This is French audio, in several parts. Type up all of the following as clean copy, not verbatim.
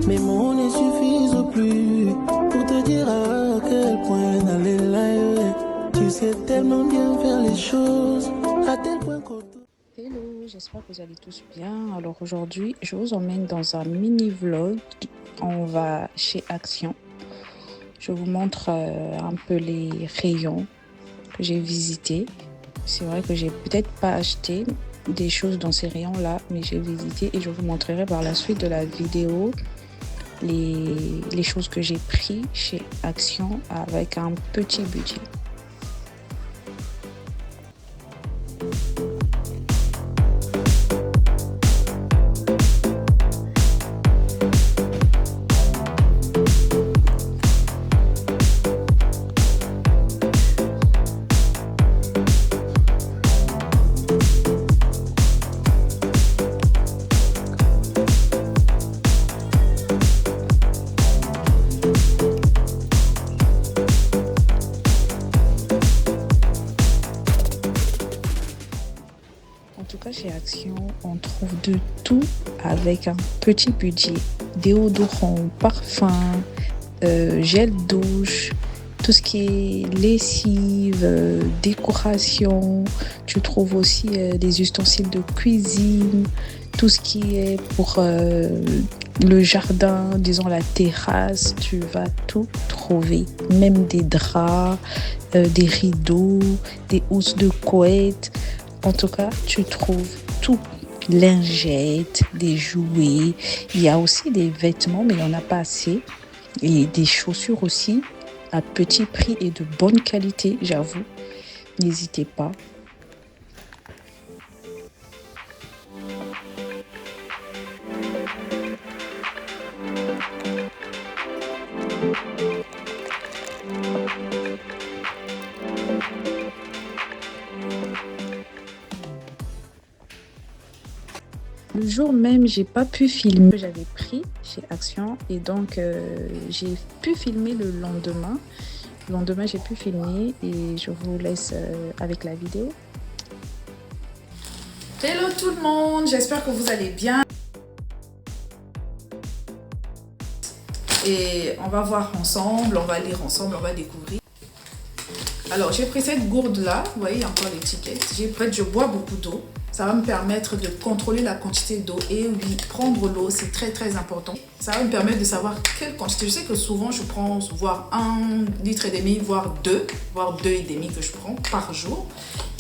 Mes mots ne suffisent plus pour te dire à quel point d'aller là. Tu sais tellement bien faire les choses, à tel point que... Hello, j'espère que vous allez tous bien. Alors aujourd'hui, je vous emmène dans un mini vlog. On va chez Action. Je vous montre un peu les rayons que j'ai visités. C'est vrai que j'ai peut-être pas acheté des choses dans ces rayons-là, mais j'ai visité et je vous montrerai par la suite de la vidéo les choses que j'ai pris chez Action avec un petit budget. En tout cas, chez Action, on trouve de tout avec un petit budget. Déodorant, parfum, gel douche, tout ce qui est lessive, décoration. Tu trouves aussi des ustensiles de cuisine, tout ce qui est pour le jardin, disons la terrasse. Tu vas tout trouver, même des draps, des rideaux, des housses de couette. En tout cas, tu trouves tout. Lingettes, des jouets. Il y a aussi des vêtements, mais il n'y en a pas assez. Et des chaussures aussi, à petit prix et de bonne qualité, j'avoue. N'hésitez pas. Le jour même, j'ai pas pu filmer. J'avais pris chez Action et donc j'ai pu filmer le lendemain. Le lendemain, j'ai pu filmer et je vous laisse avec la vidéo. Hello tout le monde, j'espère que vous allez bien. Et on va voir ensemble, on va lire ensemble, on va découvrir. Alors, j'ai pris cette gourde-là, vous voyez, il y a encore l'étiquette. Je bois beaucoup d'eau. Ça va me permettre de contrôler la quantité d'eau. Et oui, prendre l'eau, c'est très très important. Ça va me permettre de savoir quelle quantité. Je sais que souvent, je prends voire 1,5 litre, voire 2 et demi que je prends par jour.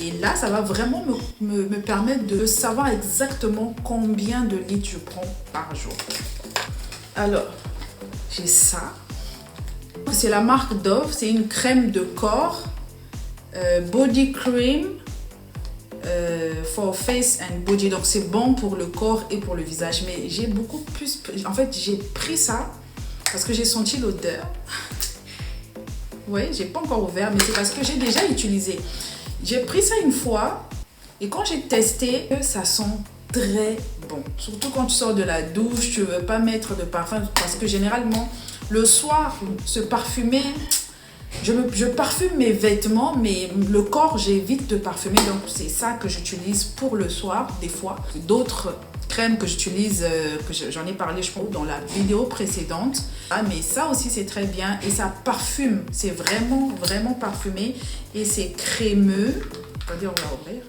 Et là, ça va vraiment me permettre de savoir exactement combien de litres je prends par jour. Alors, j'ai ça. C'est la marque Dove. C'est une crème de corps. Body cream. For face and body, donc c'est bon pour le corps et pour le visage, mais j'ai beaucoup plus, en fait j'ai pris ça parce que j'ai senti l'odeur. Oui, j'ai pas encore ouvert, mais c'est parce que j'ai déjà utilisé. J'ai pris ça une fois et quand j'ai testé, ça sent très bon, surtout quand tu sors de la douche, tu veux pas mettre de parfum parce que généralement le soir se parfumer, je parfume mes vêtements, mais le corps, j'évite de parfumer. Donc, c'est ça que j'utilise pour le soir, des fois. D'autres crèmes que j'utilise, j'en ai parlé, je pense, dans la vidéo précédente. Ah, mais ça aussi, c'est très bien. Et ça parfume. C'est vraiment, vraiment parfumé. Et c'est crémeux. On va dire, on va ouvrir.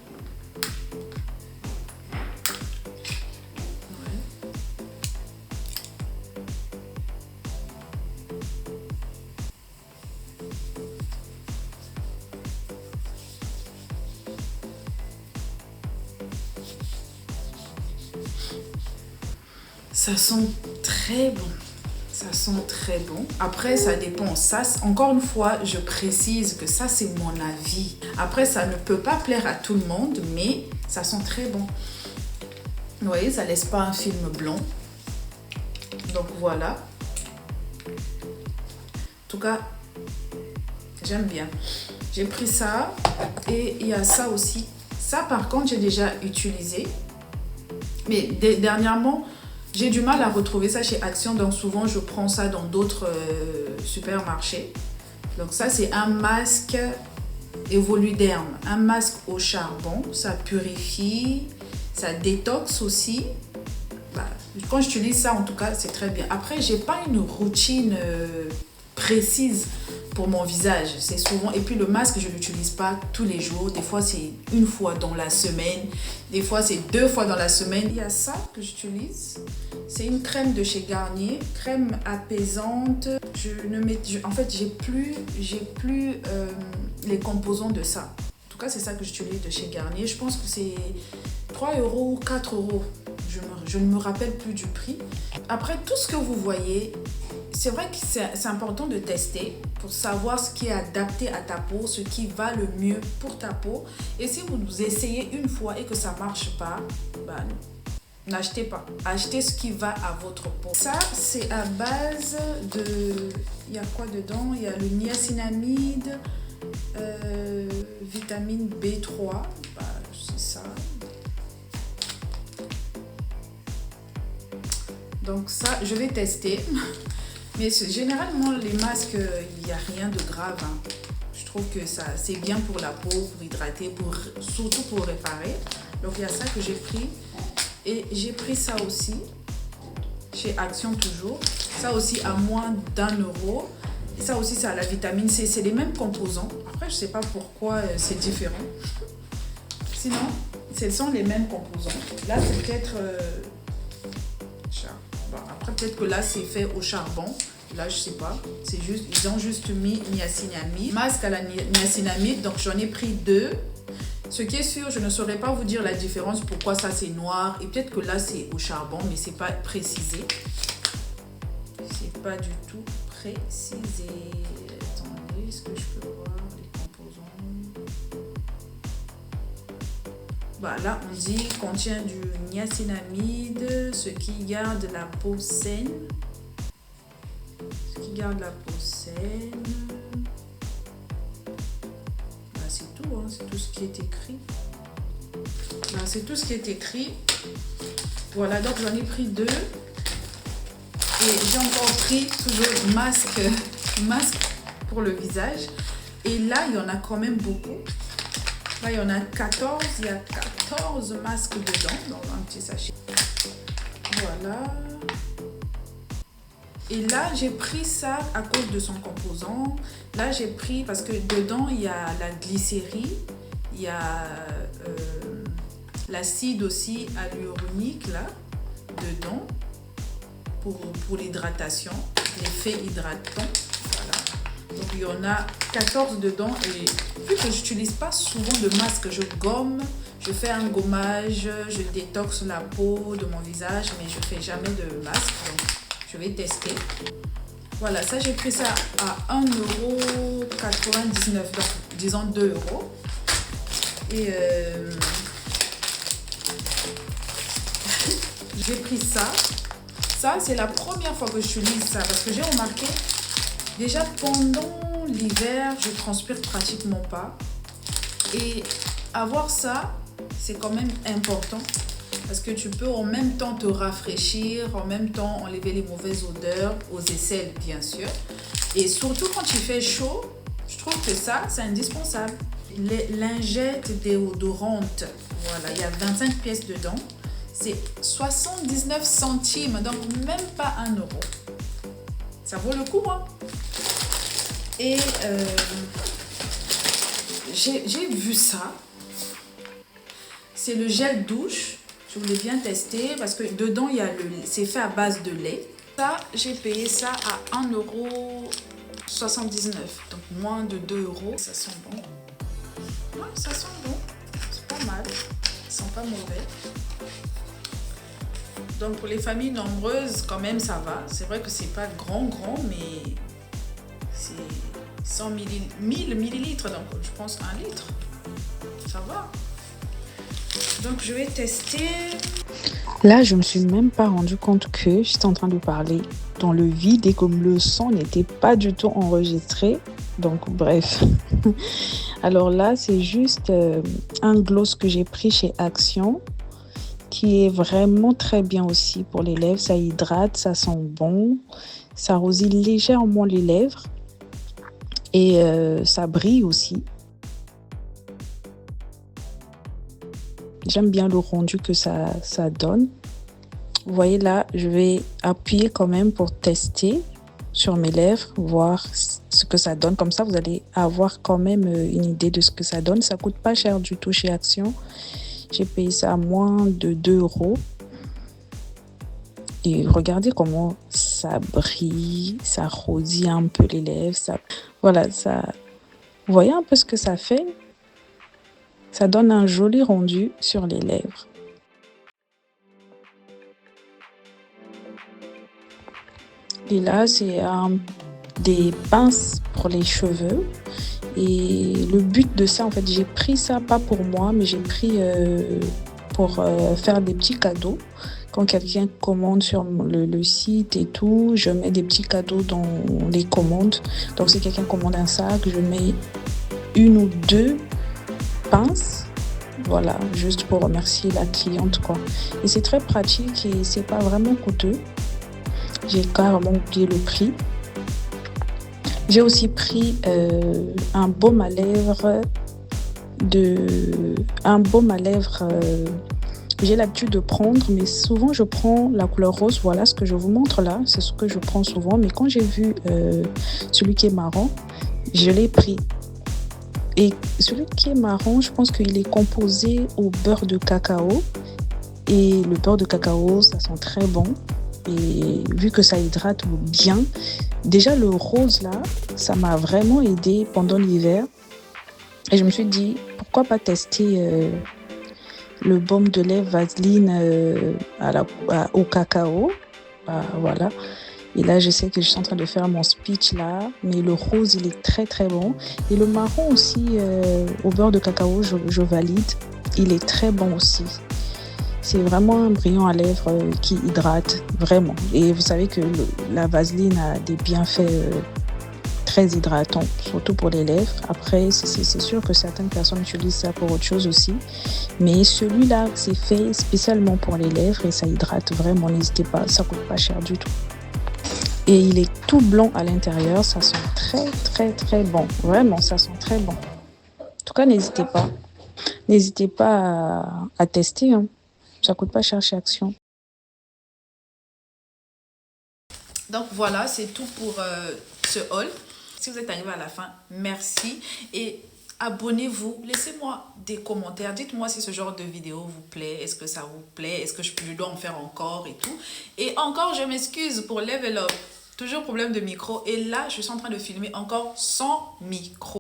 Ça sent très bon. Ça sent très bon. Après, ça dépend. Ça, encore une fois, je précise que ça, c'est mon avis. Après, ça ne peut pas plaire à tout le monde, mais ça sent très bon. Vous voyez, ça laisse pas un film blanc. Donc, voilà. En tout cas, j'aime bien. J'ai pris ça. Et il y a ça aussi. Ça, par contre, j'ai déjà utilisé. Mais dernièrement... j'ai du mal à retrouver ça chez Action, donc souvent je prends ça dans d'autres supermarchés. Donc ça c'est un masque Evoluderm, un masque au charbon, ça purifie, ça détoxe aussi. Bah, Quand j'utilise ça, en tout cas, c'est très bien. Après, j'ai pas une routine précise pour mon visage. C'est souvent... Et puis le masque, je l'utilise pas tous les jours. Des fois, c'est une fois dans la semaine. Des fois, c'est 2 fois dans la semaine. Il y a ça que j'utilise. C'est une crème de chez Garnier. Crème apaisante. En fait, j'ai plus les composants de ça. En tout cas, c'est ça que j'utilise de chez Garnier. Je pense que c'est 3 € ou 4 €. Je ne me rappelle plus du prix. Après, tout ce que vous voyez, c'est vrai que c'est important de tester pour savoir ce qui est adapté à ta peau, ce qui va le mieux pour ta peau. Et si vous essayez une fois et que ça ne marche pas, n'achetez pas. Achetez ce qui va à votre peau. Ça, c'est à base de... Il y a quoi dedans? Il y a le niacinamide, vitamine B3. C'est ça. Donc ça, je vais tester. Mais généralement, les masques, il n'y a rien de grave. Je trouve que c'est bien pour la peau, pour hydrater, surtout pour réparer. Donc il y a ça que j'ai pris. Et j'ai pris ça aussi, chez Action toujours. Ça aussi à moins d'1 €. Et ça aussi, c'est à la vitamine C. C'est les mêmes composants. Après, je ne sais pas pourquoi c'est différent. Sinon, ce sont les mêmes composants. Là, c'est peut-être... Après, peut-être que là, c'est fait au charbon. Là, je sais pas. C'est juste, ils ont juste mis niacinamide. Masque à la niacinamide. Donc, j'en ai pris 2. Ce qui est sûr, je ne saurais pas vous dire la différence. Pourquoi ça, c'est noir. Et peut-être que là, c'est au charbon. Mais c'est pas précisé. C'est pas du tout précisé. Attendez, est-ce que je peux voir les composants? Là, on dit contient du niacinamide, ce qui garde la peau saine. Ce qui garde la peau saine. C'est tout, c'est tout ce qui est écrit. C'est tout ce qui est écrit. Voilà, donc j'en ai pris 2. Et j'ai encore pris toujours masque pour le visage. Et là, il y en a quand même beaucoup. Là, il y en a 14. Il y a 14 masques dedans, dans un petit sachet. Voilà. Et là, j'ai pris ça à cause de son composant. Là, j'ai pris parce que dedans, il y a la glycérie. Il y a l'acide aussi hyaluronique, là, dedans. Pour l'hydratation. L'effet hydratant. Donc, il y en a 14 dedans. Et vu que je n'utilise pas souvent de masque, je gomme, je fais un gommage, je détoxe la peau de mon visage, mais je ne fais jamais de masque. Donc, je vais tester. Voilà, ça, j'ai pris ça à 1,99 €. Donc, disons 2 €. Et j'ai pris ça. Ça, c'est la première fois que j'utilise ça parce que j'ai remarqué. Déjà, pendant l'hiver, je transpire pratiquement pas. Et avoir ça, c'est quand même important. Parce que tu peux en même temps te rafraîchir, en même temps enlever les mauvaises odeurs, aux aisselles, bien sûr. Et surtout quand il fait chaud, je trouve que ça, c'est indispensable. Les lingettes déodorantes, voilà, il y a 25 pièces dedans. C'est 79 centimes, donc même pas 1 €. Ça vaut le coup, hein. Et j'ai vu ça. C'est le gel douche. Je voulais bien tester parce que dedans, c'est fait à base de lait. Ça, j'ai payé ça à 1,79 €. Donc moins de 2 €. Ça sent bon. Ouais, ça sent bon. C'est pas mal. Ils sont pas mauvais. Donc pour les familles nombreuses, quand même, ça va. C'est vrai que c'est pas grand, mais c'est 1000 millilitres. Donc je pense 1 litre. Ça va. Donc je vais tester. Là, je me suis même pas rendu compte que j'étais en train de parler dans le vide et comme le son n'était pas du tout enregistré. Donc bref. Alors là, c'est juste un gloss que j'ai pris chez Action qui est vraiment très bien aussi pour les lèvres. Ça hydrate, ça sent bon, ça rosille légèrement les lèvres et ça brille aussi. J'aime bien le rendu que ça donne. Vous voyez là, je vais appuyer quand même pour tester sur mes lèvres, voir ce que ça donne. Comme ça, vous allez avoir quand même une idée de ce que ça donne. Ça coûte pas cher du tout chez Action. J'ai payé ça à moins de 2 euros. Et regardez comment ça brille, ça rosit un peu les lèvres. Voilà, ça. Vous voyez un peu ce que ça fait? Ça donne un joli rendu sur les lèvres. Et là, c'est des pinces pour les cheveux. Et le but de ça, en fait, j'ai pris ça pas pour moi, mais j'ai pris pour faire des petits cadeaux. Quand quelqu'un commande sur le site et tout, je mets des petits cadeaux dans les commandes. Donc, si quelqu'un commande un sac, je mets 1 ou 2 pinces. Voilà, juste pour remercier la cliente, quoi. Et c'est très pratique et c'est pas vraiment coûteux. J'ai carrément oublié le prix. J'ai aussi pris un baume à lèvres j'ai l'habitude de prendre, mais souvent je prends la couleur rose. Voilà ce que je vous montre là, c'est ce que je prends souvent. Mais quand j'ai vu celui qui est marron, je l'ai pris. Et celui qui est marron, je pense qu'il est composé au beurre de cacao. Et le beurre de cacao, ça sent très bon. Et vu que ça hydrate bien, déjà le rose là, ça m'a vraiment aidé pendant l'hiver. Et je me suis dit, pourquoi pas tester le baume de lèvres Vaseline au cacao. Voilà. Et là, je sais que je suis en train de faire mon speech là, mais le rose, il est très très bon. Et le marron aussi, au beurre de cacao, je valide. Il est très bon aussi. C'est vraiment un brillant à lèvres qui hydrate, vraiment. Et vous savez que la Vaseline a des bienfaits très hydratants, surtout pour les lèvres. Après, c'est sûr que certaines personnes utilisent ça pour autre chose aussi. Mais celui-là, c'est fait spécialement pour les lèvres et ça hydrate vraiment. N'hésitez pas, ça coûte pas cher du tout. Et il est tout blanc à l'intérieur. Ça sent très, très, très bon. Vraiment, ça sent très bon. En tout cas, n'hésitez pas. N'hésitez pas à tester, hein. Ça coûte pas cher chez Action. Donc voilà, c'est tout pour ce haul. Si vous êtes arrivé à la fin, merci. Et abonnez-vous, laissez-moi des commentaires. Dites-moi si ce genre de vidéo vous plaît. Est-ce que ça vous plaît? Est-ce que je dois en faire encore et tout? Et encore, je m'excuse pour Level Up. Toujours problème de micro. Et là, je suis en train de filmer encore sans micro.